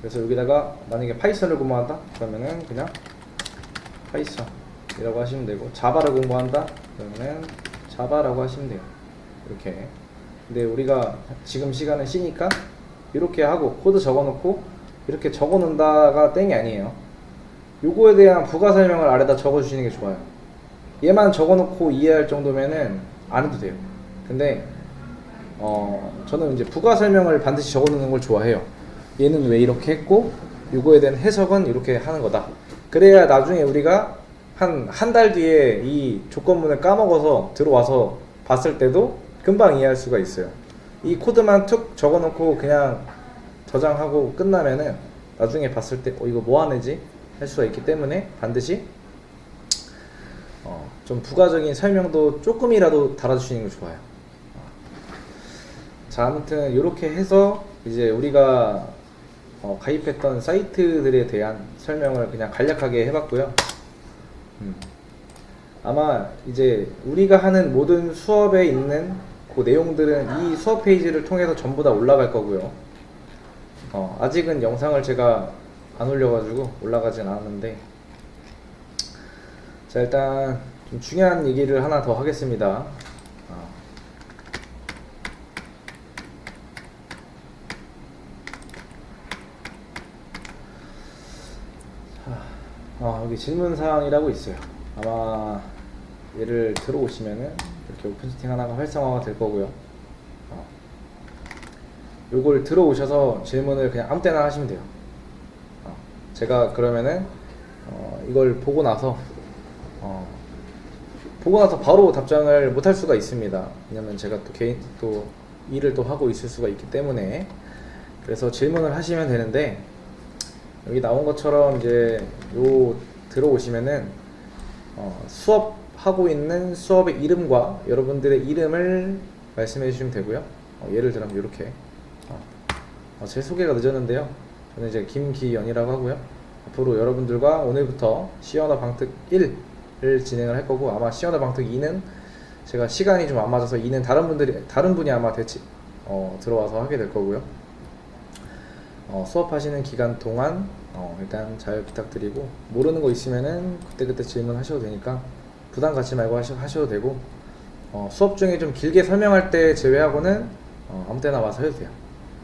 그래서 여기다가 만약에 파이썬을 공부한다 그러면은 그냥 파이썬이라고 하시면 되고, 자바를 공부한다 그러면은 자바라고 하시면 돼요. 이렇게. 근데 우리가 지금 시간은 C니까 이렇게 하고 코드 적어놓고 이렇게 적어놓는다가 땡이 아니에요. 요거에 대한 부가 설명을 아래다 적어주시는 게 좋아요. 얘만 적어놓고 이해할 정도면은 안 해도 돼요. 근데 저는 이제 부가 설명을 반드시 적어놓는 걸 좋아해요. 얘는 왜 이렇게 했고 요거에 대한 해석은 이렇게 하는 거다. 그래야 나중에 우리가 한 달 뒤에 이 조건문을 까먹어서 들어와서 봤을 때도 금방 이해할 수가 있어요. 이 코드만 툭 적어놓고 그냥 저장하고 끝나면은 나중에 봤을 때 이거 뭐 하는지 할 수가 있기 때문에 반드시 좀 부가적인 설명도 조금이라도 달아주시는 게 좋아요. 자, 아무튼 이렇게 해서 이제 우리가 가입했던 사이트들에 대한 설명을 그냥 간략하게 해봤고요. 아마 이제 우리가 하는 모든 수업에 있는 그 내용들은 이 수업 페이지를 통해서 전부 다 올라갈 거고요. 아직은 영상을 제가 안 올려가지고 올라가진 않았는데, 자, 일단 좀 중요한 얘기를 하나 더 하겠습니다. 여기 질문사항이라고 있어요. 아마 얘를 들어오시면은 이렇게 오픈 채팅 하나가 활성화가 될 거고요. 요걸 들어오셔서 질문을 그냥 아무 때나 하시면 돼요. 제가 그러면은 이걸 보고 나서 바로 답장을 못 할 수가 있습니다. 왜냐면 제가 또 개인 또 일을 또 하고 있을 수가 있기 때문에. 그래서 질문을 하시면 되는데, 여기 나온 것처럼 이제 요 들어오시면은 수업하고 있는 수업의 이름과 여러분들의 이름을 말씀해 주시면 되고요. 예를 들면 이렇게 제 소개가 늦었는데요. 저는 이제 김기연이라고 하고요. 앞으로 여러분들과 오늘부터 시언어 방특 1을 진행을 할 거고, 아마 시언어 방특 2는 제가 시간이 좀 안 맞아서 2는 다른 분이 아마 들어와서 하게 될 거고요. 수업하시는 기간 동안 일단 잘 부탁드리고, 모르는 거 있으면은 그때그때 질문하셔도 되니까 부담 갖지 말고 하셔도 되고, 수업 중에 좀 길게 설명할 때 제외하고는 아무 때나 와서 해도 돼요.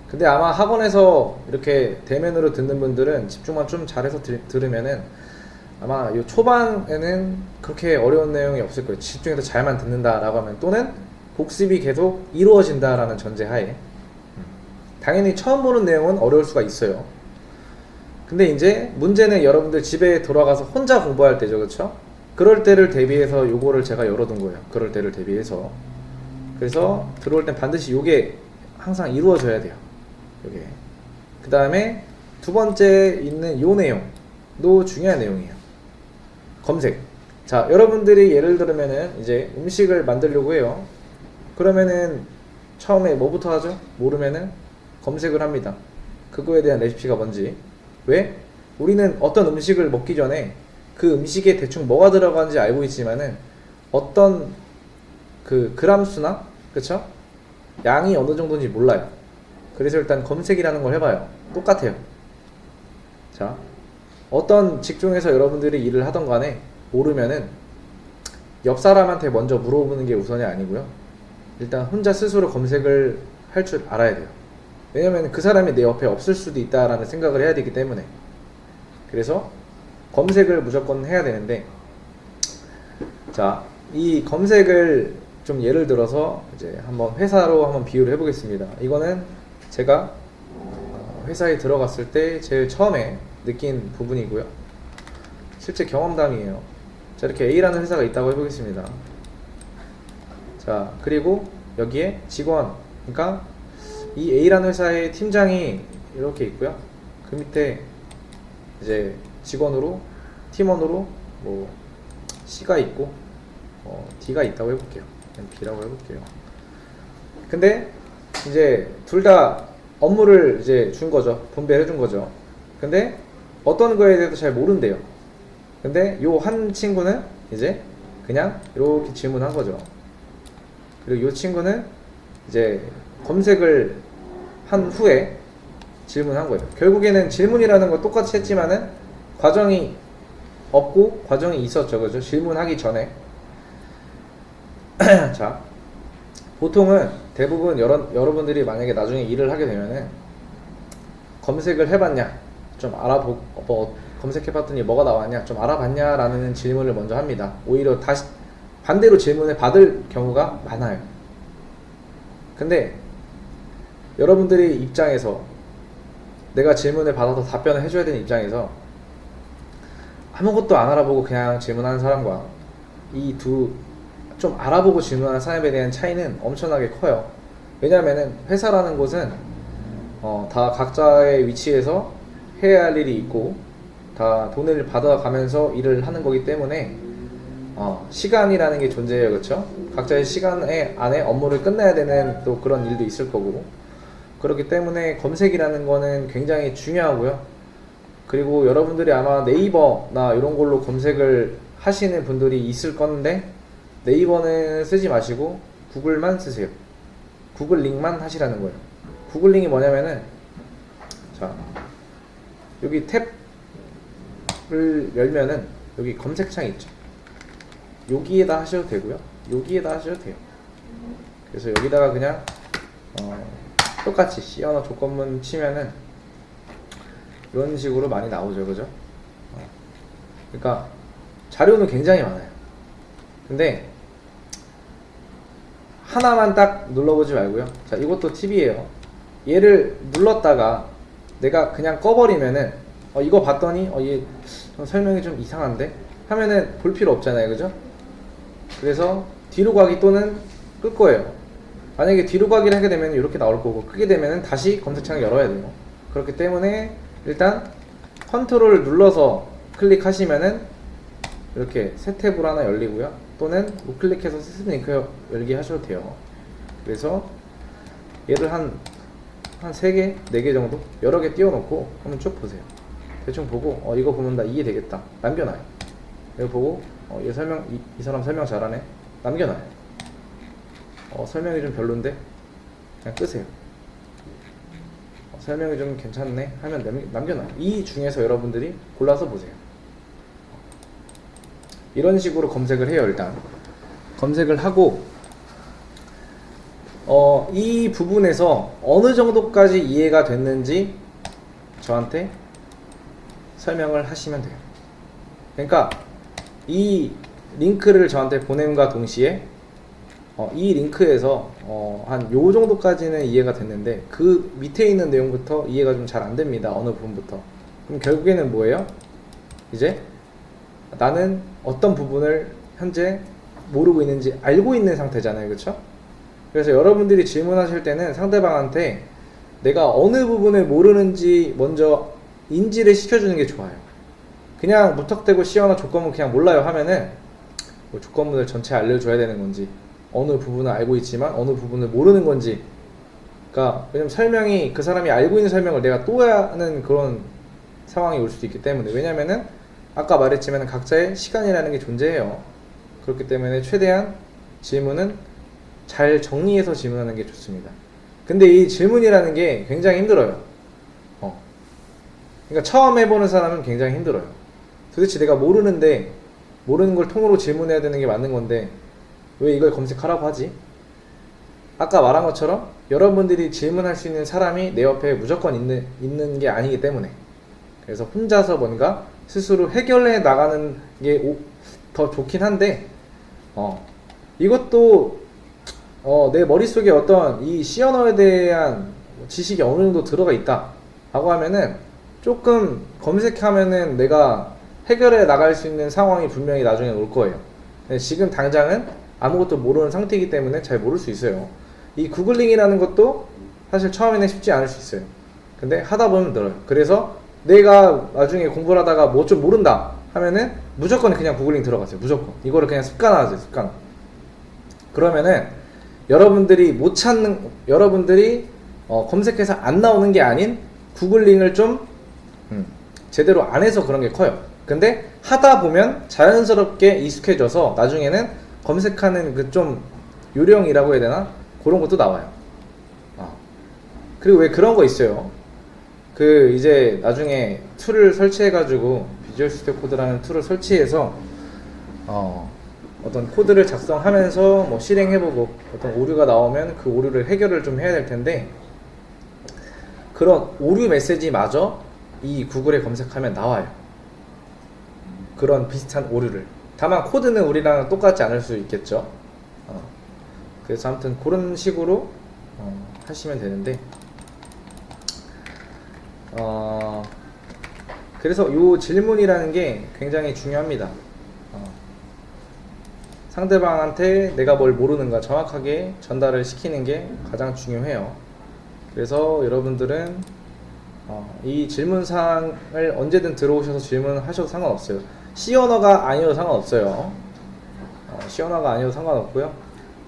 근데 아마 학원에서 이렇게 대면으로 듣는 분들은 집중만 좀 잘해서 들으면은 아마 요 초반에는 그렇게 어려운 내용이 없을 거예요. 집중해서 잘만 듣는다라고 하면, 또는 복습이 계속 이루어진다라는 전제하에. 당연히 처음 보는 내용은 어려울 수가 있어요. 근데 이제 문제는 여러분들 집에 돌아가서 혼자 공부할 때죠, 그렇죠? 그럴 때를 대비해서 요거를 제가 열어둔 거예요. 그럴 때를 대비해서. 그래서 들어올 땐 반드시 요게 항상 이루어져야 돼요. 요게. 그 다음에 두 번째 있는 요 내용도 중요한 내용이에요. 검색. 자, 여러분들이 예를 들면은 이제 음식을 만들려고 해요. 그러면은 처음에 뭐부터 하죠? 모르면은 검색을 합니다. 그거에 대한 레시피가 뭔지. 왜? 우리는 어떤 음식을 먹기 전에 그 음식에 대충 뭐가 들어가는지 알고 있지만은 어떤 그 그람 수나, 그쵸? 양이 어느 정도인지 몰라요. 그래서 일단 검색이라는 걸 해봐요. 똑같아요. 자, 어떤 직종에서 여러분들이 일을 하던 간에 모르면은 옆 사람한테 먼저 물어보는 게 우선이 아니고요. 일단 혼자 스스로 검색을 할 줄 알아야 돼요. 왜냐면 그 사람이 내 옆에 없을 수도 있다라는 생각을 해야 되기 때문에. 그래서 검색을 무조건 해야 되는데, 자, 이 검색을 좀 예를 들어서 이제 한번 회사로 한번 비유를 해보겠습니다. 이거는 제가 회사에 들어갔을 때 제일 처음에 느낀 부분이고요. 실제 경험담이에요. 자, 이렇게 A라는 회사가 있다고 해보겠습니다. 자, 그리고 여기에 직원, 그러니까 이 A라는 회사의 팀장이 이렇게 있고요. 그 밑에 이제 직원으로, 팀원으로 뭐 C가 있고 D가 있다고 해볼게요. B라고 해볼게요. 근데 이제 둘 다 업무를 이제 준 거죠. 분배해 준 거죠. 근데 어떤 거에 대해서 잘 모른대요. 근데 요 한 친구는 이제 그냥 이렇게 질문한 거죠. 그리고 요 친구는 이제 검색을 한 후에 질문한 거예요. 결국에는 질문이라는 거 똑같이 했지만은 과정이 없고 과정이 있었죠. 그죠? 질문하기 전에. 자, 보통은 대부분 여러분들이 만약에 나중에 일을 하게 되면은 검색을 해봤냐, 좀 검색해봤더니 뭐가 나왔냐, 좀 알아봤냐 라는 질문을 먼저 합니다. 오히려 다시 반대로 질문을 받을 경우가 많아요. 근데 여러분들이 입장에서, 내가 질문을 받아서 답변을 해줘야 되는 입장에서 아무것도 안 알아보고 그냥 질문하는 사람과 이 좀 알아보고 질문하는 사람에 대한 차이는 엄청나게 커요. 왜냐면은 회사라는 곳은 다 각자의 위치에서 해야 할 일이 있고 다 돈을 받아가면서 일을 하는 거기 때문에 시간이라는 게 존재해요. 그렇죠? 각자의 시간 안에 업무를 끝내야 되는 또 그런 일도 있을 거고, 그렇기 때문에 검색이라는 거는 굉장히 중요하고요. 그리고 여러분들이 아마 네이버나 이런 걸로 검색을 하시는 분들이 있을 건데, 네이버는 쓰지 마시고 구글만 쓰세요. 구글 링만 하시라는 거예요. 구글 링이 뭐냐면은, 자, 여기 탭을 열면은 여기 검색창 있죠. 여기에다 하셔도 되고요, 여기에다 하셔도 돼요. 그래서 여기다가 그냥 똑같이 C 언어 조건문 치면은 이런 식으로 많이 나오죠. 그죠? 그러니까 자료는 굉장히 많아요. 근데 하나만 딱 눌러보지 말고요. 자, 이것도 팁이에요. 얘를 눌렀다가 내가 그냥 꺼버리면은 이거 봤더니 얘 설명이 좀 이상한데 하면은 볼 필요 없잖아요. 그죠? 그래서 뒤로 가기 또는 끌 거예요. 만약에 뒤로 가기를 하게 되면 이렇게 나올 거고, 끄게 되면 다시 검색창을 열어야 돼요. 그렇기 때문에 일단 컨트롤을 눌러서 클릭하시면은 이렇게 새 탭으로 하나 열리고요, 또는 우클릭해서 시스템 링크 열기 하셔도 돼요. 그래서 얘를 한 3개, 4개 정도 여러 개 띄워놓고 한번 쭉 보세요. 대충 보고 이거 보면 나 이해되겠다, 남겨놔요. 이거 보고 얘 설명, 이 사람 설명 잘하네, 남겨놔요. 설명이 좀 별론데 그냥 끄세요. 설명이 좀 괜찮네 하면 남겨놔요. 이 중에서 여러분들이 골라서 보세요. 이런 식으로 검색을 해요. 일단 검색을 하고 이 부분에서 어느 정도까지 이해가 됐는지 저한테 설명을 하시면 돼요. 그러니까 이 링크를 저한테 보냄과 동시에 이 링크에서 한 요 정도까지는 이해가 됐는데 그 밑에 있는 내용부터 이해가 좀 잘 안 됩니다. 어느 부분부터. 그럼 결국에는 뭐예요? 이제 나는 어떤 부분을 현재 모르고 있는지 알고 있는 상태잖아요. 그렇죠? 그래서 여러분들이 질문하실 때는 상대방한테 내가 어느 부분을 모르는지 먼저 인지를 시켜주는 게 좋아요. 그냥 무턱대고 시어나 조건문 그냥 몰라요 하면은 뭐 조건문을 전체 알려줘야 되는 건지, 어느 부분을 알고 있지만 어느 부분을 모르는 건지, 그러니까 왜냐면 설명이, 그 사람이 알고 있는 설명을 내가 또 해야 하는 그런 상황이 올 수도 있기 때문에, 왜냐면은 아까 말했지만 각자의 시간이라는 게 존재해요. 그렇기 때문에 최대한 질문은 잘 정리해서 질문하는 게 좋습니다. 근데 이 질문이라는 게 굉장히 힘들어요. 그러니까 처음 해보는 사람은 굉장히 힘들어요. 도대체 내가 모르는데 모르는 걸 통으로 질문해야 되는 게 맞는 건데 왜 이걸 검색하라고 하지? 아까 말한 것처럼 여러분들이 질문할 수 있는 사람이 내 옆에 무조건 있는 게 아니기 때문에, 그래서 혼자서 뭔가 스스로 해결해 나가는 게 더 좋긴 한데 이것도 내 머릿속에 어떤 이 C 언어에 대한 지식이 어느 정도 들어가 있다 라고 하면은 조금 검색하면은 내가 해결해 나갈 수 있는 상황이 분명히 나중에 올 거예요. 지금 당장은 아무것도 모르는 상태이기 때문에 잘 모를 수 있어요. 이 구글링이라는 것도 사실 처음에는 쉽지 않을 수 있어요. 근데 하다 보면 늘어요. 그래서 내가 나중에 공부를 하다가 뭐 좀 모른다 하면은 무조건 그냥 구글링 들어가세요. 무조건 이거를 그냥 습관화하세요. 습관. 그러면은 여러분들이 검색해서 안 나오는 게 아닌 구글링을 좀 제대로 안 해서 그런 게 커요. 근데 하다 보면 자연스럽게 익숙해져서 나중에는 검색하는 그 좀 요령이라고 해야 되나? 그런 것도 나와요. 그리고 왜 그런 거 있어요. 그 이제 나중에 툴을 설치해가지고 비주얼 스튜디오 코드라는 툴을 설치해서 어떤 코드를 작성하면서 뭐 실행해보고 어떤 오류가 나오면 그 오류를 해결을 좀 해야 될 텐데, 그런 오류 메시지마저 이 구글에 검색하면 나와요. 그런 비슷한 오류를. 다만 코드는 우리랑 똑같지 않을 수 있겠죠. 그래서 아무튼 그런 식으로 하시면 되는데 그래서 이 질문이라는 게 굉장히 중요합니다. 상대방한테 내가 뭘 모르는가 정확하게 전달을 시키는 게 가장 중요해요. 그래서 여러분들은 이 질문사항을 언제든 들어오셔서 질문하셔도 상관없어요. C 언어가 아니어도 상관없어요. C 언어가 아니어도 상관없고요.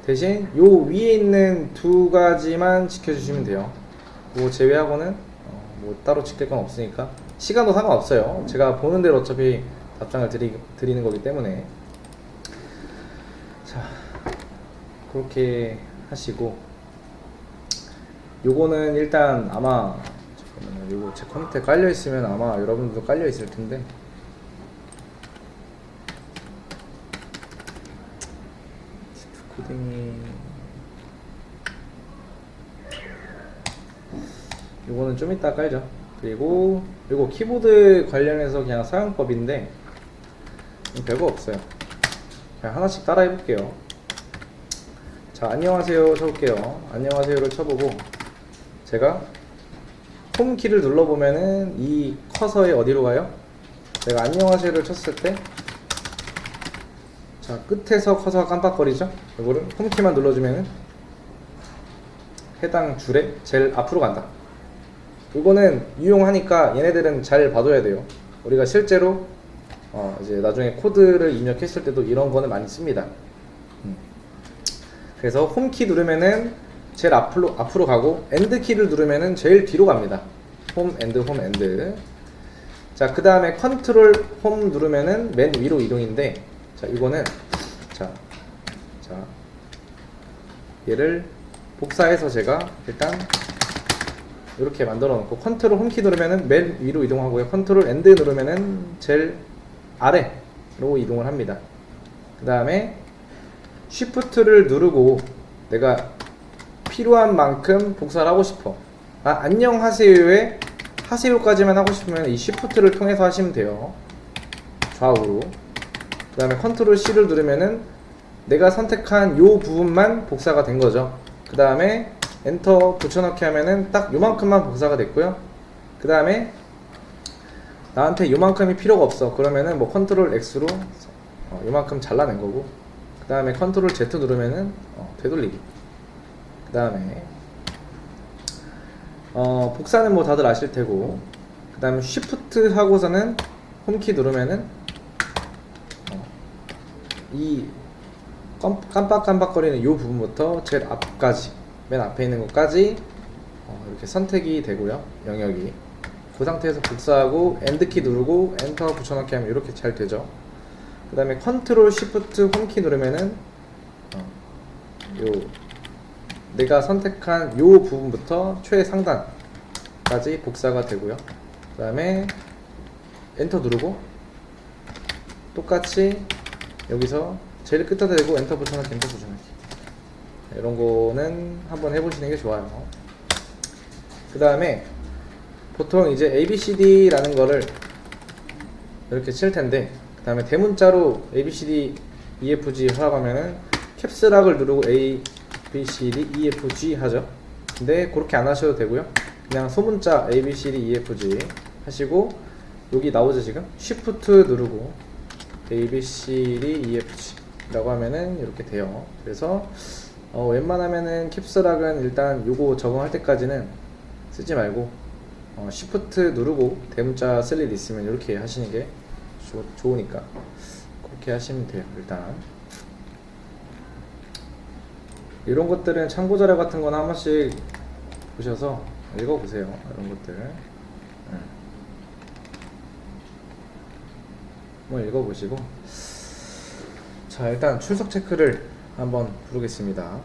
대신 요 위에 있는 두 가지만 지켜주시면 돼요. 그거 제외하고는 뭐 따로 지킬 건 없으니까 시간도 상관없어요. 제가 보는 대로 어차피 답장을 드리는 거기 때문에. 자, 그렇게 하시고, 요거는 일단 아마 잠깐만요. 요거 제 컴퓨터에 깔려 있으면 아마 여러분들도 깔려 있을 텐데, 코딩이 요거는 좀 이따 깔죠. 그리고 요거 키보드 관련해서 그냥 사용법인데 별거 없어요. 그냥 하나씩 따라 해볼게요. 자, 안녕하세요 쳐볼게요. 안녕하세요를 쳐보고, 제가 홈키를 눌러보면은 이 커서에 어디로 가요? 제가 안녕하세요를 쳤을 때, 자, 끝에서 커서가 깜빡거리죠? 이거를 홈키만 눌러주면은 해당 줄에 제일 앞으로 간다. 이거는 유용하니까 얘네들은 잘 봐둬야 돼요. 우리가 실제로 이제 나중에 코드를 입력했을 때도 이런 거는 많이 씁니다. 그래서 홈키 누르면은 제일 앞으로 가고, 엔드 키를 누르면은 제일 뒤로 갑니다. 홈 엔드 홈 엔드. 자, 그 다음에 컨트롤 홈 누르면은 맨 위로 이동인데, 자, 이거는 자 얘를 복사해서 제가 일단 이렇게 만들어 놓고, 컨트롤 홈키 누르면은 맨 위로 이동하고요. 컨트롤 엔드 누르면은 제일 아래로 이동을 합니다. 그 다음에 쉬프트를 누르고 내가 필요한 만큼 복사를 하고 싶어. 안녕하세요에 하세요까지만 하고 싶으면 이 쉬프트를 통해서 하시면 돼요. 좌우로. 그 다음에 컨트롤 C를 누르면은 내가 선택한 요 부분만 복사가 된 거죠. 그 다음에 엔터 붙여넣기 하면은 딱 요만큼만 복사가 됐고요. 그 다음에 나한테 요만큼이 필요가 없어. 그러면은 뭐 컨트롤 X로 요만큼 잘라낸 거고, 그 다음에 컨트롤 Z 누르면은 되돌리기. 그 다음에 복사는 뭐 다들 아실 테고, 그 다음에 쉬프트 하고서는 홈키 누르면은 이 깜빡깜빡거리는 이 부분부터 제일 앞까지, 맨 앞에 있는 것까지 이렇게 선택이 되고요. 영역이. 그 상태에서 복사하고 엔드키 누르고 엔터 붙여넣기 하면 이렇게 잘 되죠. 그 다음에 컨트롤 시프트 홈키 누르면은 내가 선택한 요 부분부터 최상단까지 복사가 되고요. 그 다음에 엔터 누르고 똑같이 여기서 제일 끝에다 대고 엔터 붙여넣기, 엔터 붙여넣기. 이런 거는 한번 해보시는 게 좋아요. 그 다음에 보통 이제 ABCD라는 거를 이렇게 칠 텐데, 그 다음에 대문자로 ABCD EFG 하라고 하면은 캡스락을 누르고 ABCD EFG 하죠. 근데 그렇게 안 하셔도 되고요. 그냥 소문자 ABCD EFG 하시고, 여기 나오죠 지금? Shift 누르고 ABCD EFG 라고 하면은 이렇게 돼요. 그래서 웬만하면은 캡스락은 일단 요거 적응할 때까지는 쓰지 말고 Shift 누르고 대문자 쓸 일 있으면 이렇게 하시는 게 좋으니까 그렇게 하시면 돼요. 일단 이런 것들은 참고 자료 같은 거나 한 번씩 보셔서 읽어보세요. 이런 것들 한번 읽어보시고, 자, 일단 출석 체크를 한번 부르겠습니다.